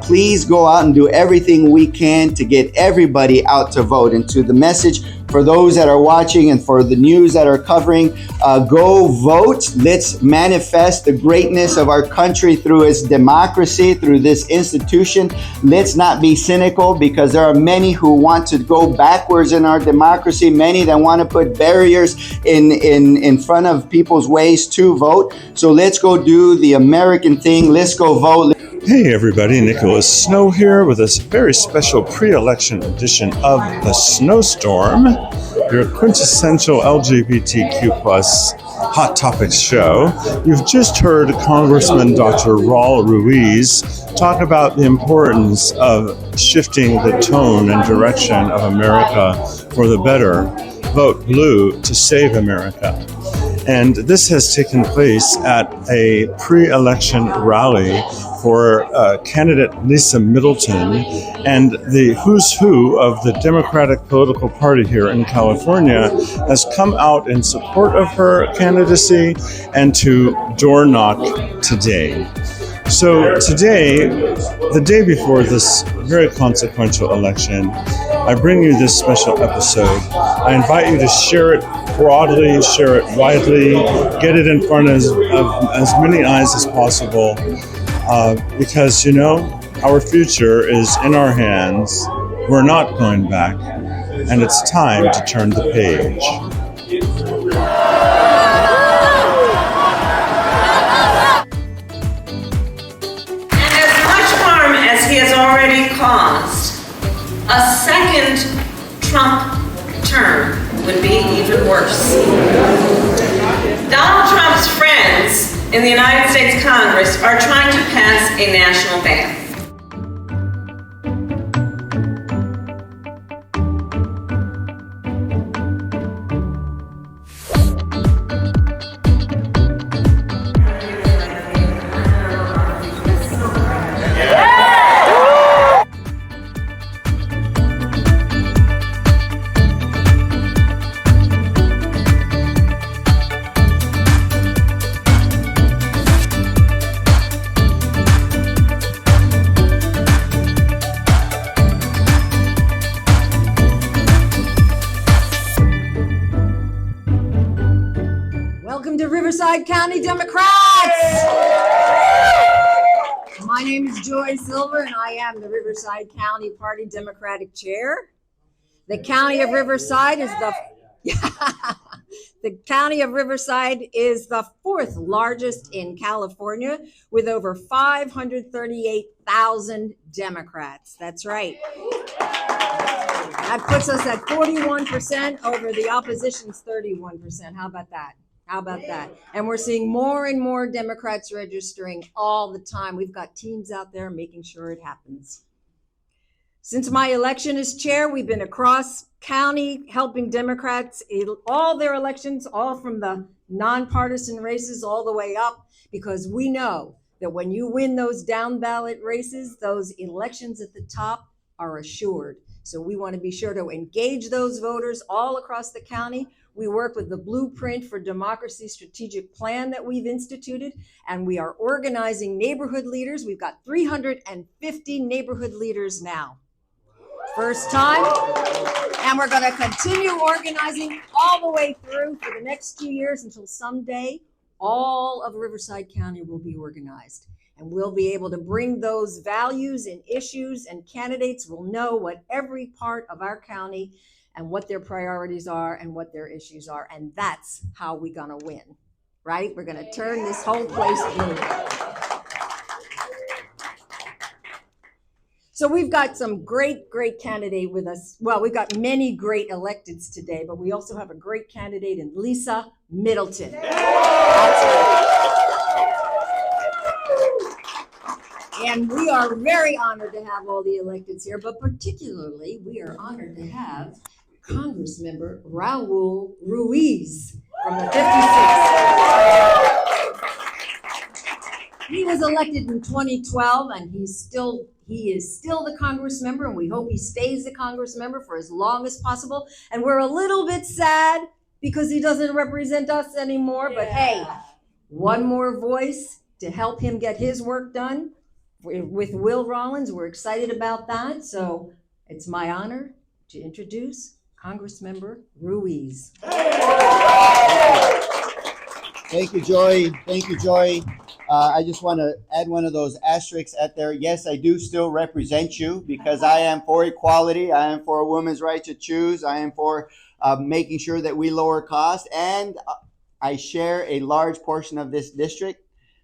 Please go out and do everything we can to get everybody out to vote. And to the message for those that are watching and for the news that are covering, go vote. Let's manifest the greatness of our country through its democracy, through this institution. Let's not be cynical, because there are many who want to go backwards in our democracy, many that want to put barriers in front of people's ways to vote. So let's go do the American thing. Let's go vote. Hey everybody, Nicholas Snow here with a very special pre-election edition of The Snowstorm, your quintessential LGBTQ plus Hot Topics show. You've just heard Congressman Dr. Raul Ruiz talk about the importance of shifting the tone and direction of America for the better. Vote blue to save America. And this has taken place at a pre-election rally for candidate Lisa Middleton, and the who's who of the Democratic political party here in California has come out in support of her candidacy and to door knock today. So today, the day before this very consequential election, I bring you this special episode. I invite you to share it broadly, share it widely, get it in front of as many eyes as possible, because, you know, our future is in our hands. We're not going back, and it's time to turn the page. He has already caused, a second Trump term would be even worse. Donald Trump's friends in the United States Congress are trying to pass a national ban. Riverside County Democrats! My name is Joy Silver, and I am the Riverside County Party Democratic Chair. The County of Riverside is the County of Riverside is the fourth largest in California, with over 538,000 Democrats. That's right. That puts us at 41% over the opposition's 31%. How about that? How about that? And we're seeing more and more Democrats registering all the time. We've got teams out there making sure it happens. Since my election as chair, we've been across county helping Democrats in all their elections, all from the nonpartisan races all the way up, because we know that when you win those down ballot races, those elections at the top are assured. So we want to be sure to engage those voters all across the county. We work with the Blueprint for Democracy strategic plan that we've instituted, and we are organizing neighborhood leaders. We've got 350 neighborhood leaders now. First time, and we're going to continue organizing all the way through for the next 2 years until someday all of Riverside County will be organized. And we'll be able to bring those values and issues, and candidates will know what every part of our county and what their priorities are and what their issues are. And that's how we're gonna win, right? We're gonna turn this whole place blue. So we've got some great candidate with us. Well, we've got many great electeds today, but we also have a great candidate in Lisa Middleton. That's right. And we are very honored to have all the electeds here, but particularly we are honored to have Congressmember Raul Ruiz from the 56th. He was elected in 2012, and he is still the Congress member, and we hope he stays the Congress member for as long as possible. And we're a little bit sad because he doesn't represent us anymore, but hey, one more voice to help him get his work done with Will Rollins. We're excited about that. So it's my honor to introduce Congressmember Ruiz. Thank you, Joy. Thank you, Joy. I just want to add one of those asterisks at there. Yes, I do still represent you because I am for equality. I am for a woman's right to choose. I am for making sure that we lower costs. And I share a large portion of this district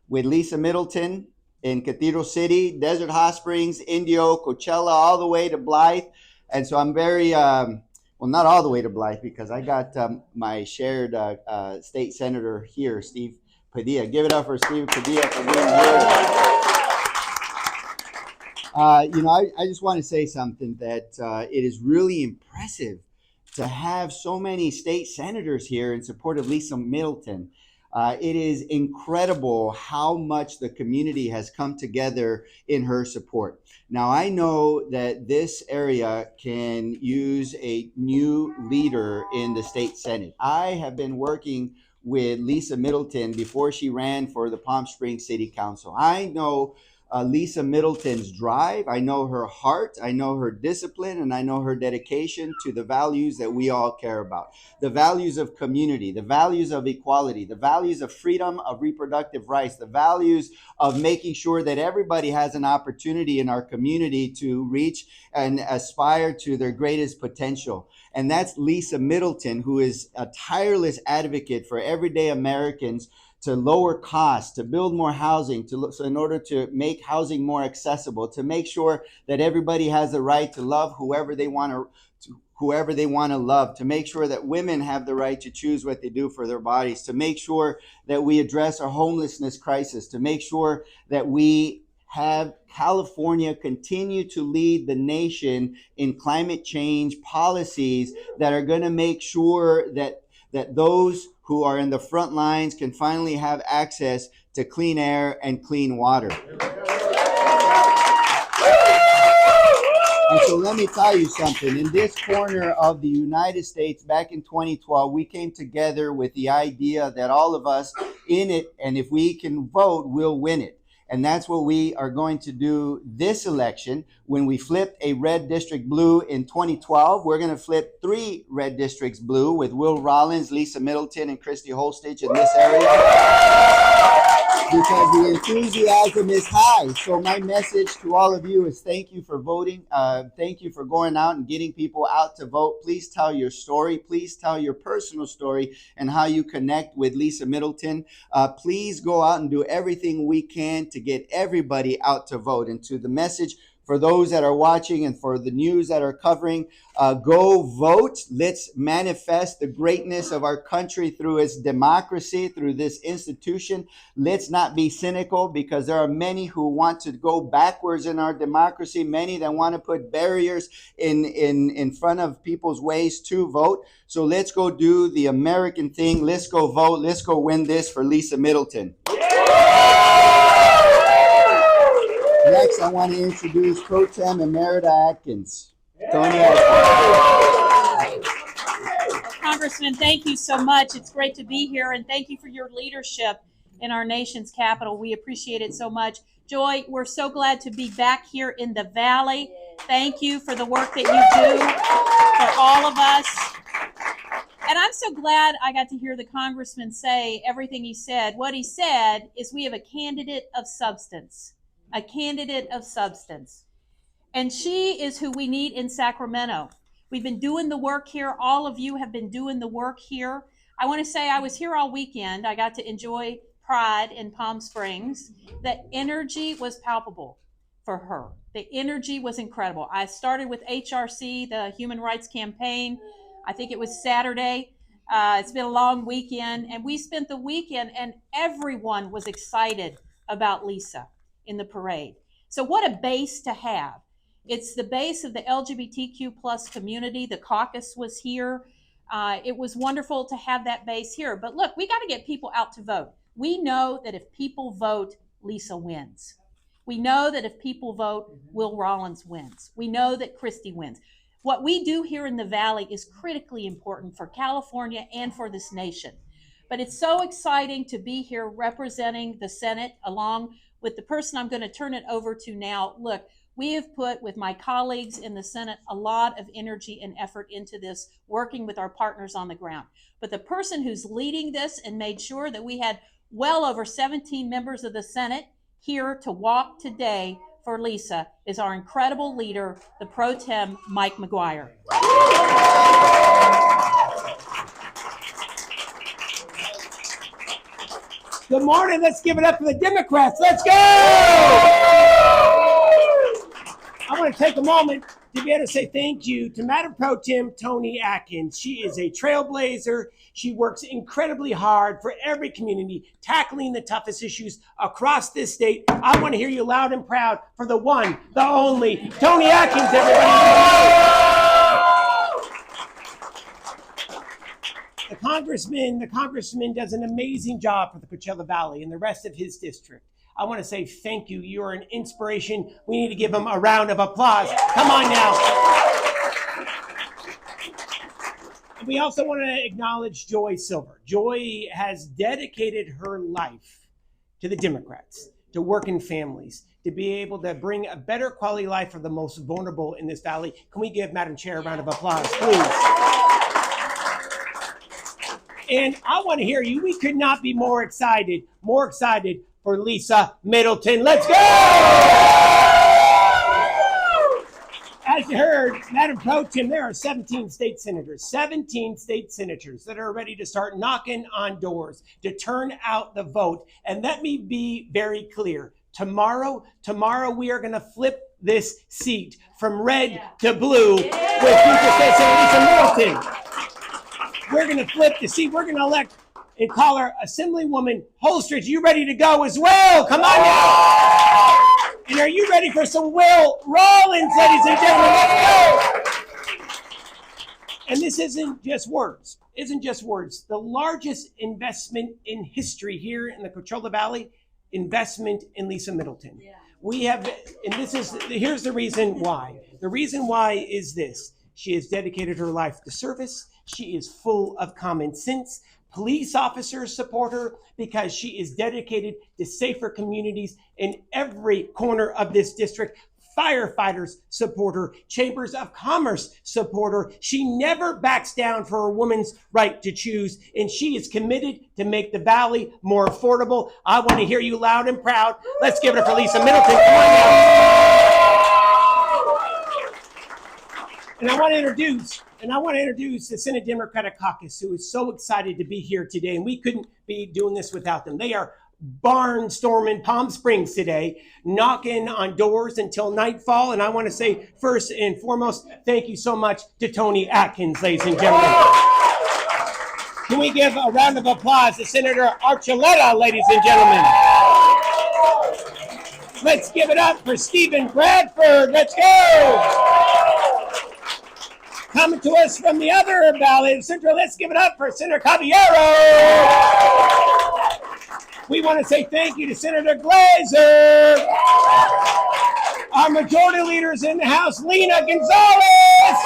with Lisa Middleton in Cathedral City, Desert Hot Springs, Indio, Coachella, all the way to Blythe. And so I'm very, well, not all the way to Blythe because I got my shared state senator here, Steve Padilla. Give it up for Steve Padilla for being here. I just want to say something that it is really impressive to have so many state senators here in support of Lisa Middleton. It is incredible how much the community has come together in her support. Now, I know that this area can use a new leader in the state Senate. I have been working with Lisa Middleton before she ran for the Palm Springs City Council. I know Lisa Middleton's drive. I know her heart. I know her discipline, and I know her dedication to the values that we all care about. The values of community, the values of equality, the values of freedom of reproductive rights, the values of making sure that everybody has an opportunity in our community to reach and aspire to their greatest potential. And that's Lisa Middleton, who is a tireless advocate for everyday Americans to lower costs, to build more housing, so in order to make housing more accessible, to make sure that everybody has the right to love whoever they want to love, to make sure that women have the right to choose what they do for their bodies, to make sure that we address our homelessness crisis, to make sure that we have California continue to lead the nation in climate change policies that are going to make sure that those who are in the front lines can finally have access to clean air and clean water. And so let me tell you something. In this corner of the United States, back in 2012, we came together with the idea that all of us in it, and if we can vote, we'll win it. And that's what we are going to do this election. When we flipped a red district blue in 2012, we're going to flip 3 red districts blue with Will Rollins, Lisa Middleton, and Christy Holstege in this area. Because the enthusiasm is high. So my message to all of you is thank you for voting. Thank you for going out and getting people out to vote. Please tell your story. Please tell your personal story and how you connect with Lisa Middleton. Please go out and do everything we can to get everybody out to vote. And to the message for those that are watching and for the news that are covering, go vote. Let's manifest the greatness of our country through its democracy, through this institution. Let's not be cynical because there are many who want to go backwards in our democracy, many that want to put barriers in front of people's ways to vote. So let's go do the American thing. Let's go vote. Let's go win this for Lisa Middleton. Next, I want to introduce Pro Tem Emerita Atkins. Tony Atkins. Congressman, thank you so much. It's great to be here, and thank you for your leadership in our nation's capital. We appreciate it so much. Joy, we're so glad to be back here in the Valley. Thank you for the work that you do for all of us. And I'm so glad I got to hear the congressman say everything he said. What he said is we have a candidate of substance. A candidate of substance. And she is who we need in Sacramento. We've been doing the work here. All of you have been doing the work here. I want to say I was here all weekend. I got to enjoy Pride in Palm Springs. The energy was palpable for her. The energy was incredible. I started with HRC, the Human Rights Campaign. I think it was Saturday. It's been a long weekend. And we spent the weekend and everyone was excited about Lisa in the parade. So what a base to have. It's the base of the LGBTQ plus community. The caucus was here. It was wonderful to have that base here. But look, we got to get people out to vote. We know that if people vote, Lisa wins. We know that if people vote, Will Rollins wins. We know that Christy wins. What we do here in the Valley is critically important for California and for this nation. But it's so exciting to be here representing the Senate along with the person I'm going to turn it over to now. Look, we have put, with my colleagues in the Senate, a lot of energy and effort into this, working with our partners on the ground. But the person who's leading this and made sure that we had well over 17 members of the Senate here to walk today for Lisa is our incredible leader, the pro tem Mike McGuire. Good morning. Let's give it up for the Democrats. Let's go! I want to take a moment to be able to say thank you to Madam Pro Tem Toni Atkins. She is a trailblazer. She works incredibly hard for every community, tackling the toughest issues across this state. I want to hear you loud and proud for the one, the only, Toni Atkins, everybody. The congressman does an amazing job for the Coachella Valley and the rest of his district. I want to say thank you. You are an inspiration. We need to give him a round of applause. Come on now. We also want to acknowledge Joy Silver. Joy has dedicated her life to the Democrats, to working families, to be able to bring a better quality life for the most vulnerable in this valley. Can we give Madam Chair a round of applause, please? And I want to hear you. We could not be more excited for Lisa Middleton. Let's go! As you heard, Madam Pro Tem, there are 17 state senators that are ready to start knocking on doors to turn out the vote. And let me be very clear. Tomorrow we are going to flip this seat from red to blue with future State Senator Lisa Middleton. We're going to flip the seat. We're going to elect and call her Assemblywoman Holstege. You ready to go as well? Come on now. And are you ready for some Rollins, ladies and gentlemen? Let's go. And this isn't just words. The largest investment in history here in the Coachella Valley, investment in Lisa Middleton. Yeah. We have, and here's the reason why. The reason why is this. She has dedicated her life to service. She is full of common sense. Police officers support her because she is dedicated to safer communities in every corner of this district. Firefighters support her. Chambers of Commerce support her. She never backs down for a woman's right to choose, and she is committed to make the valley more affordable. I want to hear you loud and proud. Let's give it up for Lisa Middleton. Come on now. And I want to introduce the Senate Democratic Caucus, who is so excited to be here today, and we couldn't be doing this without them. They are barnstorming Palm Springs today, knocking on doors until nightfall. And I want to say first and foremost, thank you so much to Toni Atkins, ladies and gentlemen. Can we give a round of applause to Senator Archuleta, ladies and gentlemen? Let's give it up for Stephen Bradford. Let's go. Coming to us from the other valley of Central, let's give it up for Senator Caballero. We want to say thank you to Senator Glazer. Our majority leaders in the House, Lena Gonzalez.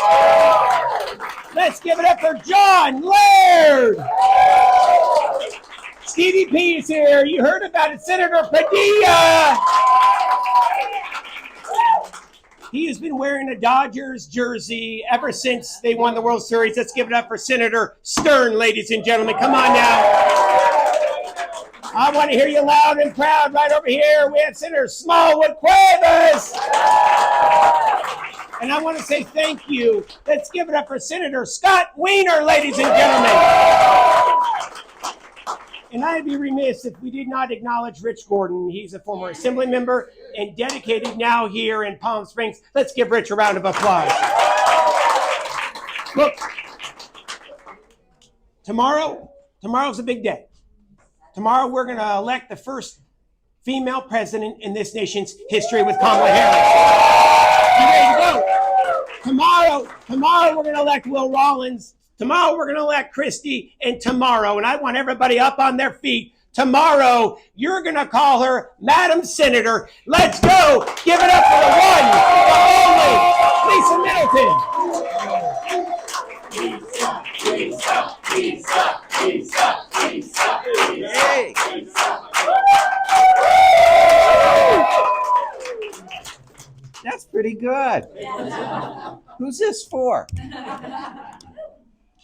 Let's give it up for John Laird. Stevie P is here. You heard about it, Senator Padilla. He has been wearing a Dodgers jersey ever since they won the World Series. Let's give it up for Senator Stern, ladies and gentlemen. Come on now. I want to hear you loud and proud right over here. We have Senator Smallwood Cuevas. And I want to say thank you. Let's give it up for Senator Scott Wiener, ladies and gentlemen. And I'd be remiss if we did not acknowledge Rich Gordon. He's a former assembly member and dedicated now here in Palm Springs. Let's give Rich a round of applause. Look, tomorrow's a big day. Tomorrow we're going to elect the first female president in this nation's history with Kamala Harris. You ready to go? Tomorrow we're going to elect Will Rollins. Tomorrow we're going to elect Christy, and tomorrow, and I want everybody up on their feet, tomorrow you're going to call her Madam Senator. Let's go. Give it up for the one, the only, Lisa Middleton. Lisa. Hey. That's pretty good. Who's this for?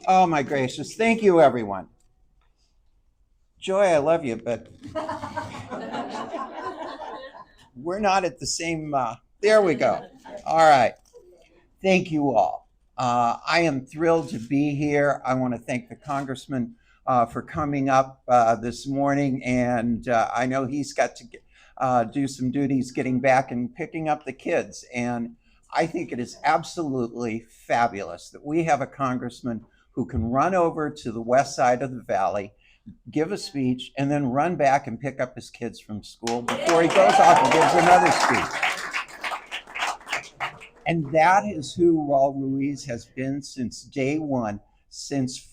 Oh my gracious. Thank you, everyone. Joy, I love you, but we're not at the same, there we go. All right. Thank you all. I am thrilled to be here. I want to thank the congressman for coming up this morning, and I know he's got to do some duties getting back and picking up the kids. And I think it is absolutely fabulous that we have a congressman who can run over to the west side of the valley, give a speech, and then run back and pick up his kids from school before he goes off and gives another speech. And that is who Raul Ruiz has been since day one, since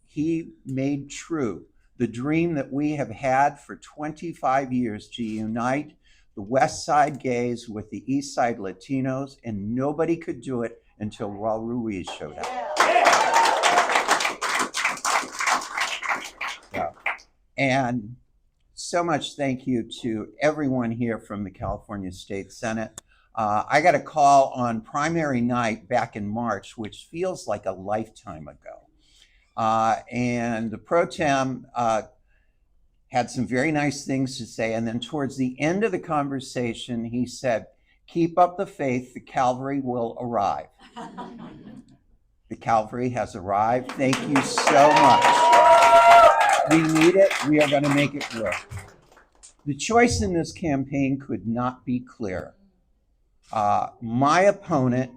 he made true the dream that we have had for 25 years to unite the West Side gays with the East Side Latinos, and nobody could do it until Raul Ruiz showed up. And so much thank you to everyone here from the California State Senate. I got a call on primary night back in March, which feels like a lifetime ago. And the pro tem had some very nice things to say. And then towards the end of the conversation, he said, "Keep up the faith, the Calvary will arrive." The Calvary has arrived. Thank you so much. We need it. We are going to make it work. The choice in this campaign could not be clearer. My opponent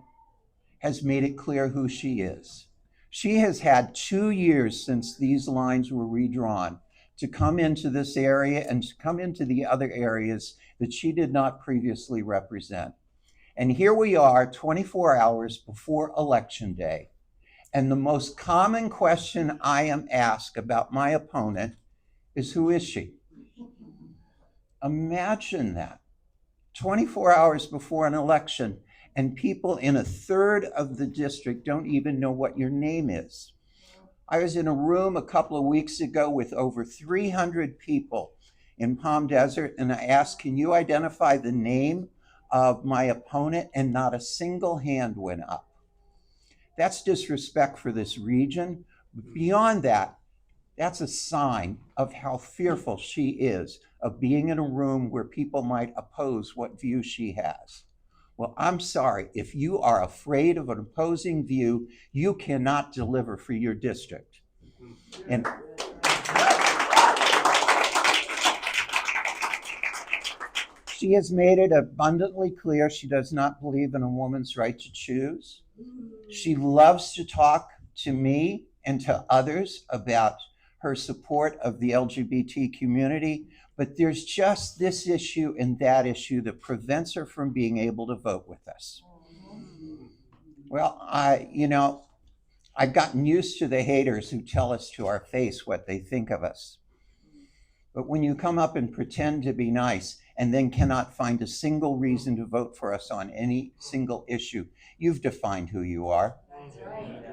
has made it clear who she is. She has had 2 years since these lines were redrawn to come into this area and to come into the other areas that she did not previously represent. And here we are 24 hours before Election Day. And the most common question I am asked about my opponent is, who is she? Imagine that. 24 hours before an election, and people in a third of the district don't even know what your name is. I was in a room a couple of weeks ago with over 300 people in Palm Desert, and I asked, "Can you identify the name of my opponent?" And not a single hand went up. That's disrespect for this region. Beyond that, that's a sign of how fearful she is of being in a room where people might oppose what view she has. Well, I'm sorry, if you are afraid of an opposing view, you cannot deliver for your district. And she has made it abundantly clear she does not believe in a woman's right to choose. She loves to talk to me and to others about her support of the LGBT community, but there's just this issue and that issue that prevents her from being able to vote with us. Well, I've gotten used to the haters who tell us to our face what they think of us. But when you come up and pretend to be nice and then cannot find a single reason to vote for us on any single issue, you've defined who you are. That's right.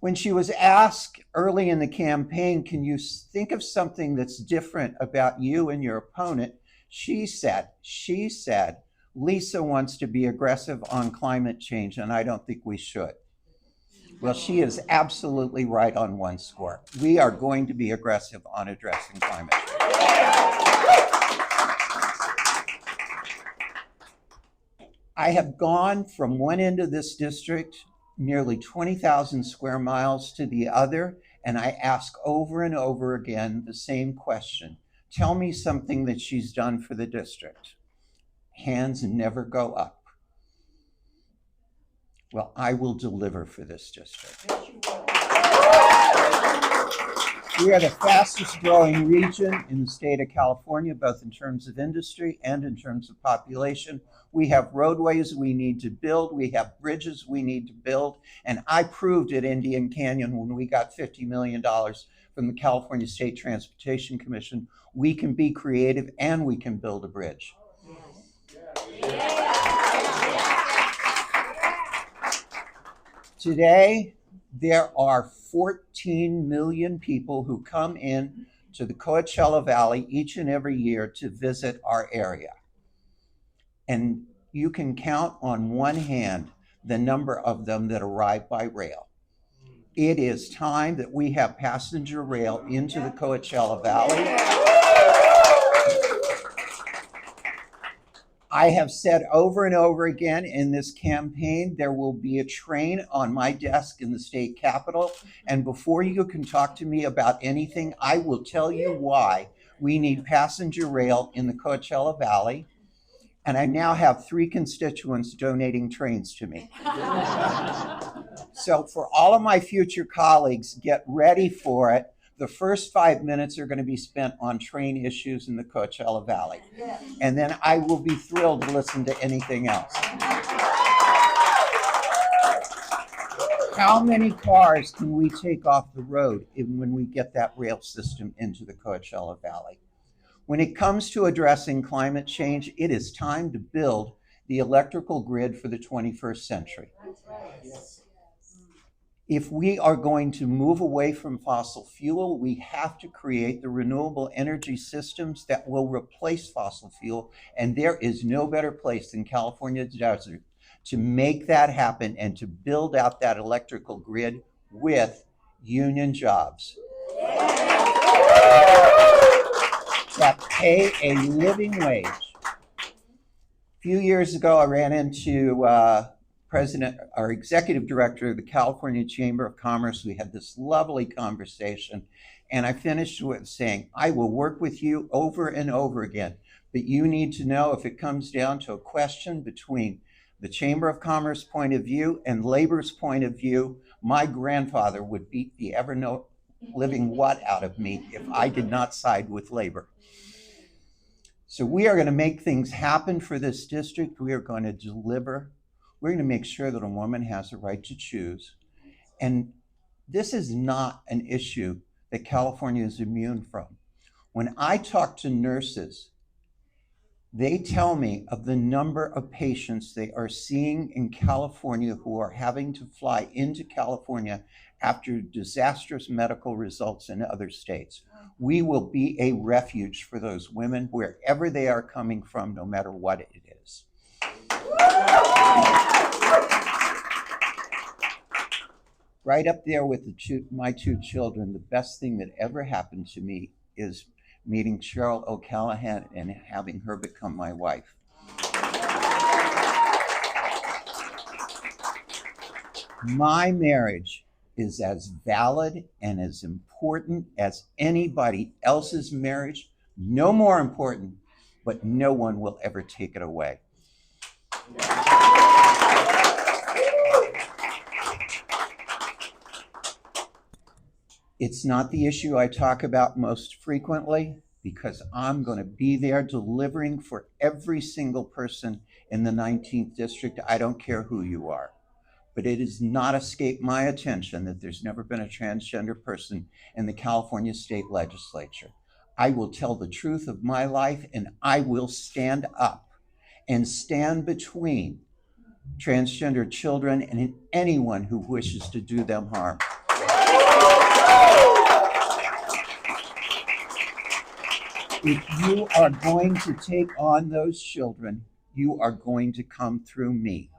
When she was asked early in the campaign, "Can you think of something that's different about you and your opponent?" She said, "Lisa wants to be aggressive on climate change, and I don't think we should." Well, she is absolutely right on one score. We are going to be aggressive on addressing climate change. I have gone from one end of this district, nearly 20,000 square miles, to the other, and I ask over and over again the same question. Tell me something that she's done for the district. Hands never go up. Well, I will deliver for this district. We are the fastest growing region in the state of California, both in terms of industry and in terms of population. We have roadways we need to build. We have bridges we need to build. And I proved at Indian Canyon, when we got $50 million from the California State Transportation Commission, we can be creative and we can build a bridge. Today, there are 14 million people who come in to the Coachella Valley each and every year to visit our area. And you can count on one hand the number of them that arrive by rail. It is time that we have passenger rail into the Coachella Valley. I have said over and over again in this campaign, there will be a train on my desk in the state capitol. And before you can talk to me about anything, I will tell you why we need passenger rail in the Coachella Valley. And I now have 3 constituents donating trains to me. So for all of my future colleagues, get ready for it. The first 5 minutes are going to be spent on train issues in the Coachella Valley. And then I will be thrilled to listen to anything else. How many cars can we take off the road when we get that rail system into the Coachella Valley? When it comes to addressing climate change, it is time to build the electrical grid for the 21st century. If we are going to move away from fossil fuel, we have to create the renewable energy systems that will replace fossil fuel. And there is no better place than California's desert to make that happen and to build out that electrical grid with union jobs that pay a living wage. A few years ago, I ran into our executive director of the California Chamber of Commerce. We had this lovely conversation, and I finished with saying, I will work with you over and over again, but you need to know if it comes down to a question between the Chamber of Commerce point of view and labor's point of view, my grandfather would beat the ever-living what out of me if I did not side with labor. So we are going to make things happen for this district. We are going to deliver. We're going to make sure that a woman has the right to choose. And this is not an issue that California is immune from. When I talk to nurses, they tell me of the number of patients they are seeing in California who are having to fly into California after disastrous medical results in other states. We will be a refuge for those women wherever they are coming from, no matter what it is. Right up there with my 2 children, the best thing that ever happened to me is meeting Cheryl O'Callahan and having her become my wife. My marriage is as valid and as important as anybody else's marriage, no more important, but no one will ever take it away. It's not the issue I talk about most frequently because I'm going to be there delivering for every single person in the 19th district. I don't care who you are. But it has not escaped my attention that there's never been a transgender person in the California state legislature. I will tell the truth of my life, and I will stand up and stand between transgender children and anyone who wishes to do them harm. If you are going to take on those children, you are going to come through me.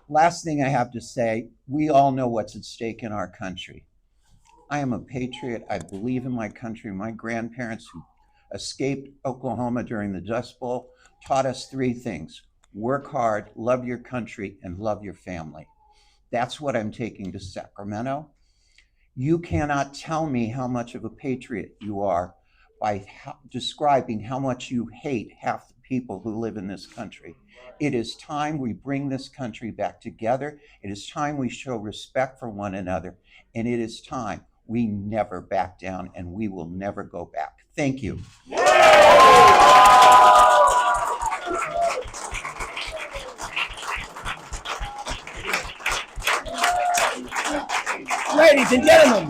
Last thing I have to say, we all know what's at stake in our country. I am a patriot. I believe in my country. My grandparents who escaped Oklahoma during the Dust Bowl taught us 3 things: work hard, love your country, and love your family. That's what I'm taking to Sacramento. You cannot tell me how much of a patriot you are by describing how much you hate half the people who live in this country. It is time we bring this country back together. It is time we show respect for one another. And it is time we never back down, and we will never go back. Thank you. Ladies and gentlemen,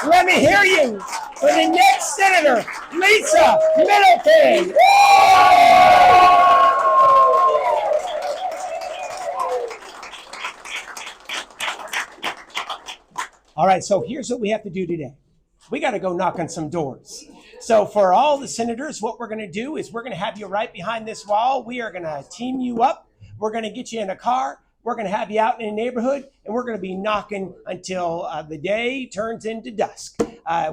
let me hear you for the next Senator, Lisa Middleton. All right, so here's what we have to do today. We got to go knock on some doors. So for all the senators, what we're going to do is we're going to have you right behind this wall. We are going to team you up. We're going to get you in a car. We're going to have you out in a neighborhood, and we're going to be knocking until the day turns into dusk.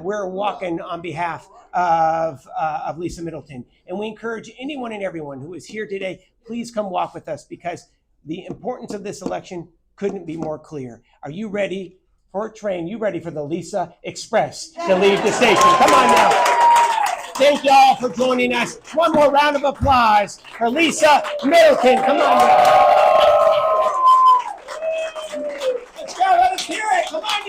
We're walking on behalf of Lisa Middleton. And we encourage anyone and everyone who is here today, please come walk with us, because the importance of this election couldn't be more clear. Are you ready for a train? You ready for the Lisa Express to leave the station? Come on now. Thank y'all for joining us. One more round of applause for Lisa Middleton. Come on now. Let's go. Let us hear it. Come on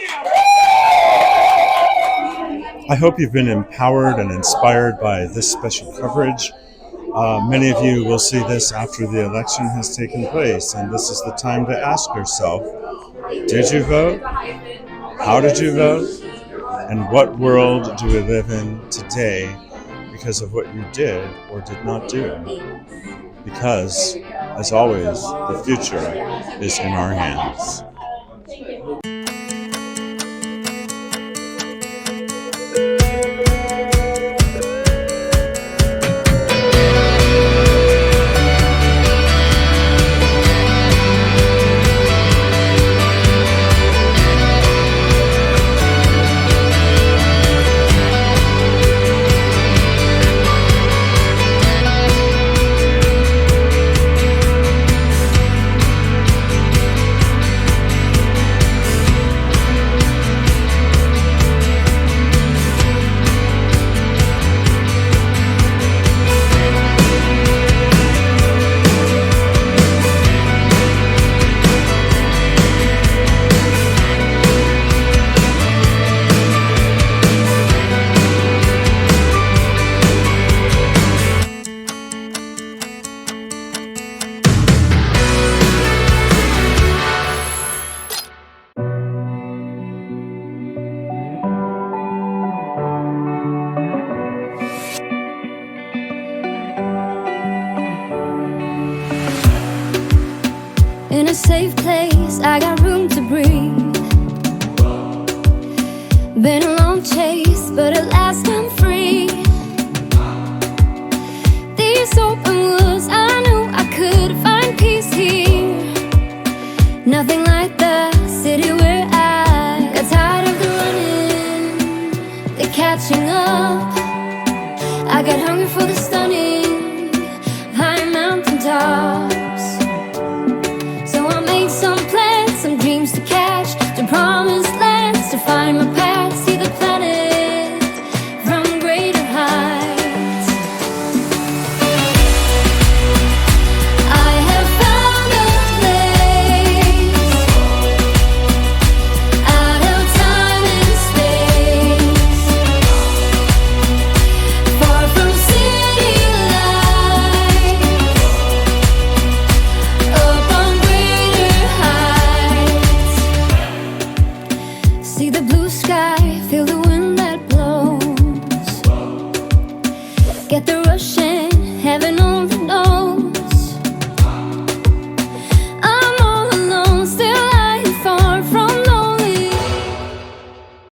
now. I hope you've been empowered and inspired by this special coverage. Many of you will see this after the election has taken place, and this is the time to ask yourself, did you vote? How did you vote? And what world do we live in today because of what you did or did not do? Because, as always, the future is in our hands. In a safe place, I got room to breathe. Been a long chase, but at last I'm free. These open woods, I knew I could find peace here. Nothing like the city where I got tired of the running, the catching up. I got hungry for the stunning high mountain tops. Some plans, some dreams to catch, to promised lands, to find my path, see the planet from greater heights. I have found a place out of time and space, far from city lights, up on see the blue sky, feel the wind that blows. Get the rush in, heaven